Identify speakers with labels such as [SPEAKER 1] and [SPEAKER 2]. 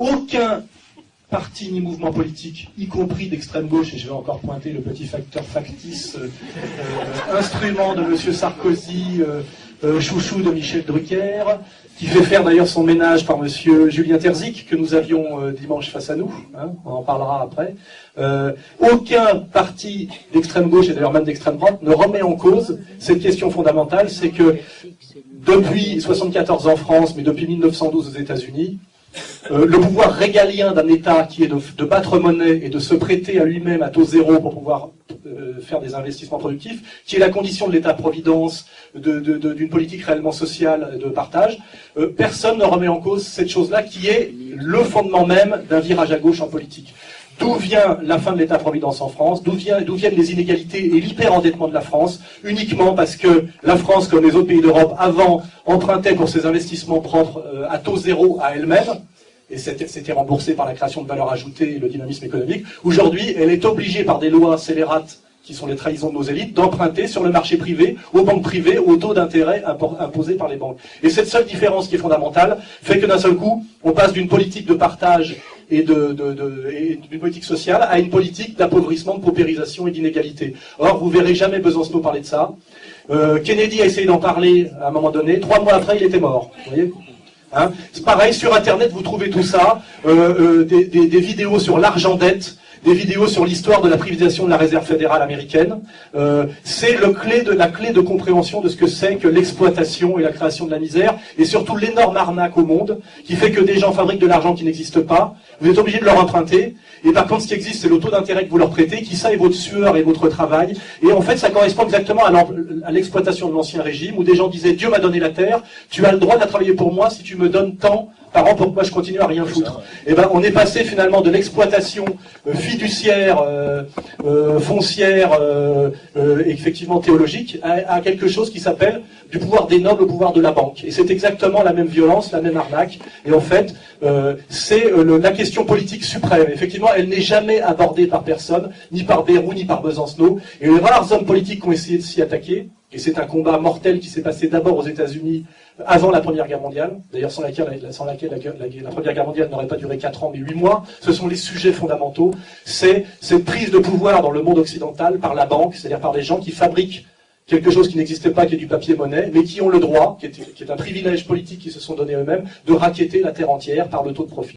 [SPEAKER 1] aucun parti ni mouvement politique, y compris d'extrême gauche, et je vais encore pointer le petit facteur factice, instrument de M. Sarkozy, chouchou de Michel Drucker, qui fait faire d'ailleurs son ménage par M. Julien Terzic, que nous avions dimanche face à nous, hein, on en parlera après. Aucun parti d'extrême gauche, et d'ailleurs même d'extrême droite, ne remet en cause cette question fondamentale, c'est que depuis 1974 en France, mais depuis 1912 aux États-Unis, le pouvoir régalien d'un État qui est de battre monnaie et de se prêter à lui-même à taux zéro pour pouvoir faire des investissements productifs, qui est la condition de l'État-providence, d'une politique réellement sociale de partage, personne ne remet en cause cette chose-là qui est le fondement même d'un virage à gauche en politique. D'où vient la fin de l'État-providence en France? D'où viennent les inégalités et l'hyperendettement de la France? Uniquement parce que la France, comme les autres pays d'Europe avant, empruntait pour ses investissements propres à taux zéro à elle-même, et c'était remboursé par la création de valeur ajoutée et le dynamisme économique. Aujourd'hui, elle est obligée par des lois scélérates, qui sont les trahisons de nos élites, d'emprunter sur le marché privé, aux banques privées, au taux d'intérêt imposés par les banques. Et cette seule différence qui est fondamentale fait que d'un seul coup, on passe d'une politique de partage et d'une politique sociale à une politique d'appauvrissement, de paupérisation et d'inégalité. Or, vous verrez jamais Besancenot parler de ça. Kennedy a essayé d'en parler à un moment donné. 3 mois après, il était mort. Vous voyez ? Hein, c'est pareil, sur Internet, vous trouvez tout ça, des vidéos sur l'argent-dette, des vidéos sur l'histoire de la privatisation de la réserve fédérale américaine. C'est la clé de compréhension de ce que c'est que l'exploitation et la création de la misère, et surtout l'énorme arnaque au monde, qui fait que des gens fabriquent de l'argent qui n'existe pas, vous êtes obligé de leur emprunter, et par contre ce qui existe c'est le taux d'intérêt que vous leur prêtez, qui ça est votre sueur et votre travail, et en fait ça correspond exactement à l'exploitation de l'ancien régime, où des gens disaient Dieu m'a donné la terre, tu as le droit de la travailler pour moi si tu me donnes tant par an, pourquoi je continue à rien foutre. Et ben, on est passé finalement de l'exploitation fiduciaire, foncière, effectivement théologique, à quelque chose qui s'appelle du pouvoir des nobles au pouvoir de la banque. Et c'est exactement la même violence, la même arnaque. Et en fait, c'est la question politique suprême. Effectivement, elle n'est jamais abordée par personne, ni par Bayrou, ni par Besancenot. Et les rares hommes politiques qui ont essayé de s'y attaquer, et c'est un combat mortel qui s'est passé d'abord aux États-Unis avant la Première Guerre mondiale, d'ailleurs sans laquelle la Première Guerre mondiale n'aurait pas duré 4 ans mais 8 mois, ce sont les sujets fondamentaux, c'est cette prise de pouvoir dans le monde occidental par la banque, c'est-à-dire par des gens qui fabriquent quelque chose qui n'existe pas, qui est du papier-monnaie, mais qui ont le droit, qui est un privilège politique qu'ils se sont donné eux-mêmes, de racketter la terre entière par le taux de profit.